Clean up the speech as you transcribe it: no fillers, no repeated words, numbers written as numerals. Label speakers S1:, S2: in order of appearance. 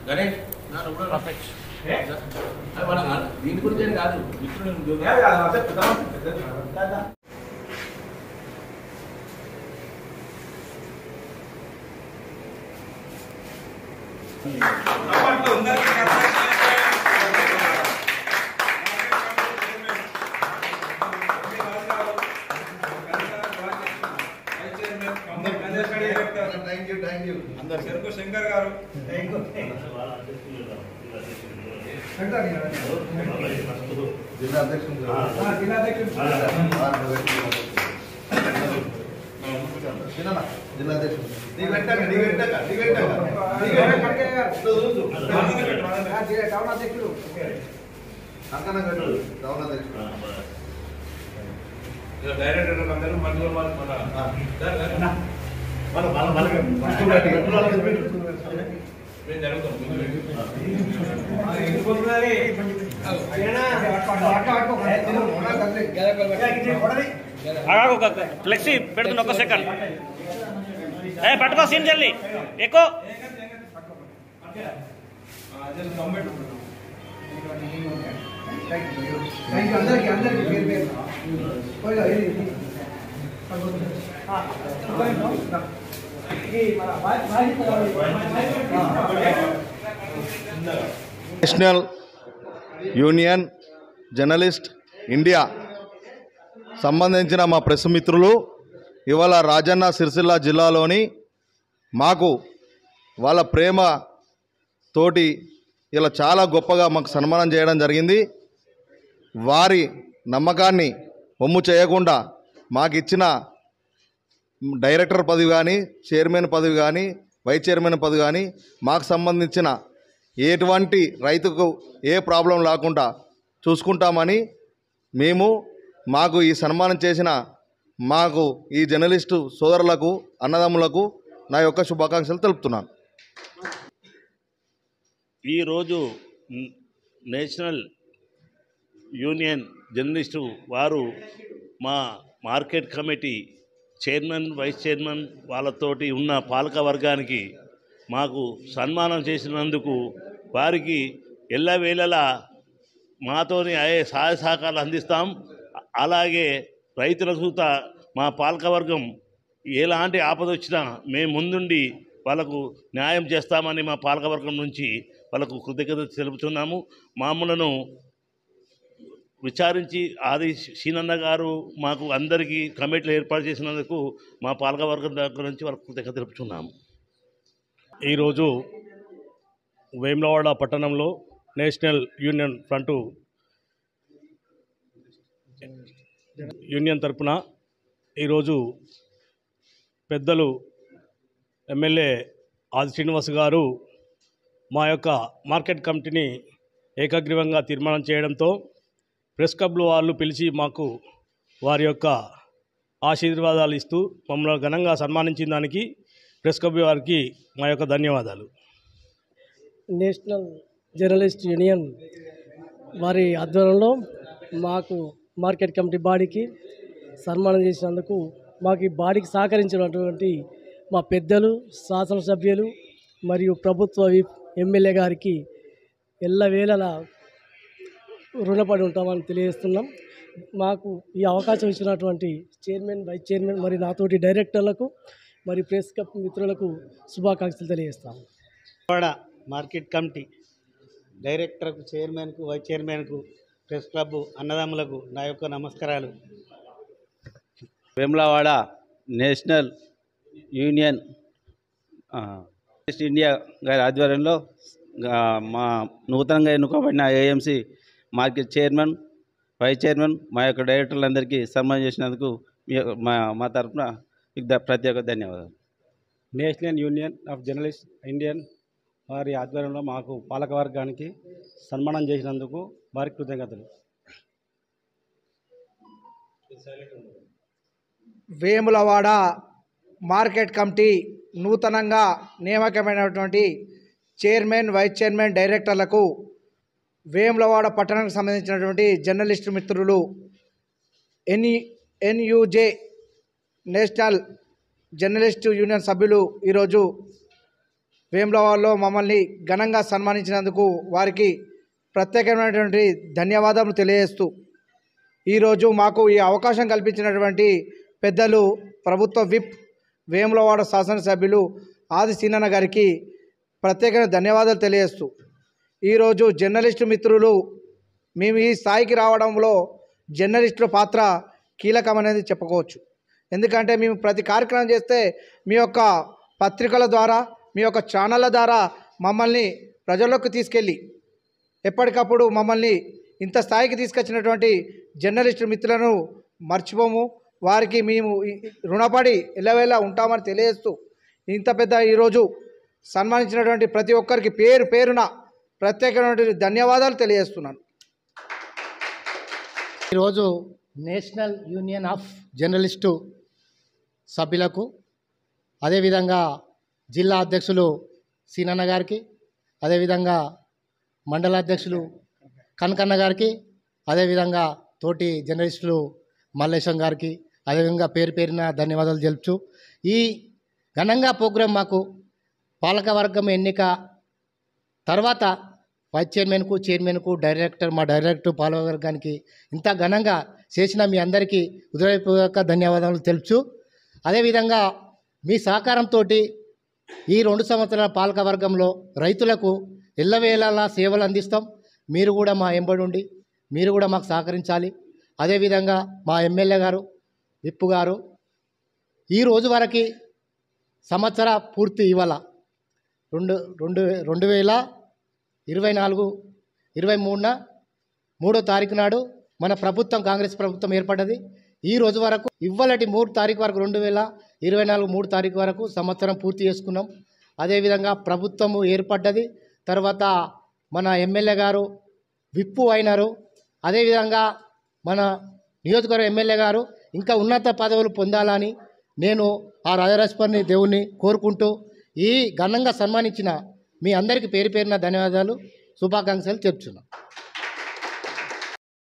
S1: Ganesh perfect దీని గురించి కాదు మిత్రుడు
S2: శంకర్ గారు జిల్లా అధ్యక్షుడు డైరెక్టర్ అందరూ మంచి
S3: ఫ్లెక్సీ పెడుతున్న ఒక సెకండ్ పట్టుకో సీన్ జల్లి ఎక్కువ
S4: నేషనల్ యూనియన్ జర్నలిస్ట్ ఇండియా సంబంధించిన మా ప్రెస్ మిత్రులు ఇవాళ రాజన్న సిరిసిల్ల జిల్లాలోని మాకు వాళ్ళ ప్రేమ తోటి ఇలా చాలా గొప్పగా మాకు సన్మానం చేయడం జరిగింది. వారి నమ్మకాన్ని వమ్ము చేయకుండా మాకు ఇచ్చిన డైరెక్టర్ పదవి కానీ, చైర్మన్ పదవి కానీ, వైస్ చైర్మన్ పదవి కానీ మాకు సంబంధించిన ఎటువంటి రైతుకు ఏ ప్రాబ్లం లేకుండా చూసుకుంటామని మాకు ఈ సన్మానం చేసిన మాకు ఈ జర్నలిస్టు సోదరులకు, అన్నదమ్ములకు నా యొక్క శుభాకాంక్షలు తెలుపుతున్నాను.
S3: ఈరోజు నేషనల్ యూనియన్ జర్నలిస్టు వారు మా market committee chairman, vice chairman వాళ్ళతోటి ఉన్న పాలక వర్గానికి మాకు సన్మానం చేసినందుకు వారికి ఎల్లవేళలా మాతోని సహాయ సహకారాలు అందిస్తాం. అలాగే రైతులకు మా పాలకవర్గం ఎలాంటి ఆపద వచ్చినా మేము ముందుండి వాళ్ళకు న్యాయం చేస్తామని మా పాలకవర్గం నుంచి వాళ్ళకు కృతజ్ఞత తెలుపుతున్నాము. మామూలను విచారించి ఆది సీనన్న గారు మాకు అందరికీ కమిటీలు ఏర్పాటు చేసినందుకు మా పాలకవర్గం దగ్గర నుంచి వాళ్ళకు కృతజ్ఞత తెలుపుతున్నాము.
S5: ఈరోజు వేములవాడ పట్టణంలో నేషనల్ యూనియన్ ఫ్రంట్ యూనియన్ తరపున ఈరోజు పెద్దలు ఎమ్మెల్యే ఆది శ్రీనివాస్ గారు మా యొక్క మార్కెట్ కమిటీని ఏకగ్రీవంగా తీర్మానం చేయడంతో ప్రెస్ క్లబ్లు వాళ్ళు పిలిచి మాకు వారి యొక్క ఆశీర్వాదాలు ఇస్తూ మమ్మల్ని ఘనంగా సన్మానించిన దానికి ప్రెస్ క్లబ్ వారికి మా యొక్క ధన్యవాదాలు.
S6: నేషనల్ జర్నలిస్ట్ యూనియన్ వారి ఆధ్వర్యంలో మాకు మార్కెట్ కమిటీ బాడీకి సన్మానం చేసినందుకు మాకు ఈ బాడీకి సహకరించినటువంటి మా పెద్దలు, శాసనసభ్యులు మరియు ప్రభుత్వ ఎమ్మెల్యే గారికి ఎల్లవేళలా రుణపడి ఉంటామని తెలియజేస్తున్నాం. మాకు ఈ అవకాశం ఇచ్చినటువంటి చైర్మన్, వైస్ చైర్మన్ మరి నాతోటి డైరెక్టర్లకు మరి ప్రెస్ క్లబ్ మిత్రులకు శుభాకాంక్షలు తెలియజేస్తాం.
S7: మార్కెట్ కమిటీ డైరెక్టర్కు, చైర్మన్కు, వైస్ చైర్మన్కు, ప్రెస్ క్లబ్ అన్నదమ్ములకు నా యొక్క నమస్కారాలు.
S8: వేములవాడ నేషనల్ యూనియన్ ఇండియా గారి ఆధ్వర్యంలో మా నూతనంగా ఎన్నుకోబడిన AMC market chairman, vice chairman, మా యొక్క డైరెక్టర్లందరికీ సన్మానం చేసినందుకు మా తరఫున ప్రత్యేక ధన్యవాదాలు.
S5: National union of journalist Indian వారి ఆధ్వర్యంలో మాకు పాలకవర్గానికి సన్మానం చేసినందుకు వారికి కృతజ్ఞతలు.
S9: వేములవాడ మార్కెట్ కమిటీ నూతనంగా నియామకమైనటువంటి చైర్మన్, వైస్ చైర్మన్, డైరెక్టర్లకు వేములవాడ పట్టణానికి సంబంధించినటువంటి జర్నలిస్టు మిత్రులు, ఎన్యూజే నేషనల్ జర్నలిస్టు యూనియన్ సభ్యులు ఈరోజు వేములవాడలో మమ్మల్ని ఘనంగా సన్మానించినందుకు వారికి ప్రత్యేకమైనటువంటి ధన్యవాదాలు తెలియజేస్తూ ఈరోజు మాకు ఈ అవకాశం కల్పించినటువంటి పెద్దలు ప్రభుత్వ విప్ వేములవాడ శాసనసభ్యులు ఆది సీనన్న గారికి ప్రత్యేకమైన ధన్యవాదాలు తెలియజేస్తూ ఈరోజు జర్నలిస్టు మిత్రులు మేము ఈ స్థాయికి రావడంలో జర్నలిస్టుల పాత్ర కీలకమనేది చెప్పుకోవచ్చు. ఎందుకంటే మేము ప్రతి కార్యక్రమం చేస్తే మీ యొక్క పత్రికల ద్వారా మీ యొక్క ఛానళ్ళ ద్వారా మమ్మల్ని ప్రజల్లోకి తీసుకెళ్ళి ఎప్పటికప్పుడు మమ్మల్ని ఇంత స్థాయికి తీసుకొచ్చినటువంటి జర్నలిస్టు మిత్రులను మర్చిపోము. వారికి మేము రుణపడి ఎల్లవేళ ఉంటామని తెలియజేస్తూ ఇంత పెద్ద ఈరోజు సన్మానించినటువంటి ప్రతి ఒక్కరికి పేరు పేరున ప్రత్యేకమైనటువంటి ధన్యవాదాలు తెలియజేస్తున్నాను.
S10: ఈరోజు నేషనల్ యూనియన్ ఆఫ్ జర్నలిస్టు సభ్యులకు అదేవిధంగా జిల్లా అధ్యక్షులు సీనన్న గారికి అదేవిధంగా మండల అధ్యక్షులు కనకన్న గారికి అదేవిధంగా తోటి జర్నలిస్టులు మల్లేశం గారికి అదేవిధంగా పేరు పేరున ధన్యవాదాలు తెలుపుచు ఈ ఘనంగా ప్రోగ్రాం మాకు పాలకవర్గం ఎన్నిక తర్వాత వైస్ చైర్మన్కు చైర్మన్కు మా డైరెక్టర్ పాలకవర్గానికి ఇంత ఘనంగా చేసిన మీ అందరికీ హృదయపూర్వక ధన్యవాదాలు తెలుపుచు అదేవిధంగా మీ సహకారంతో ఈ 2 సంవత్సరాల పాలకవర్గంలో రైతులకు ఎల్లవేళలా సేవలు అందిస్తాం. మీరు కూడా మా ఎంబడి ఉండి మీరు కూడా మాకు సహకరించాలి. అదేవిధంగా మా ఎమ్మెల్యే గారు విప్పు గారు ఈ రోజు వరకు సంవత్సర పూర్తి ఇవాళ 2024 23న 3వ తారీఖు నాడు మన ప్రభుత్వం కాంగ్రెస్ ప్రభుత్వం ఏర్పడ్డది. ఈ రోజు వరకు ఇవాళటి 3 తారీఖు వరకు 2024 3 తారీఖు వరకు సంవత్సరం పూర్తి చేసుకున్నాం. అదేవిధంగా ప్రభుత్వము ఏర్పడ్డది. తర్వాత మన ఎమ్మెల్యే గారు విప్పు అయినారు. అదేవిధంగా మన నియోజకవర్గ ఎమ్మెల్యే గారు ఇంకా ఉన్నత పదవులు పొందాలని నేను ఆ రాజరాజేశ్వరిని దేవుణ్ణి కోరుకుంటూ ఈ ఘనంగా సన్మానించిన మీ అందరికీ పేరు పేరున ధన్యవాదాలు శుభాకాంక్షలు చెప్తున్నాను.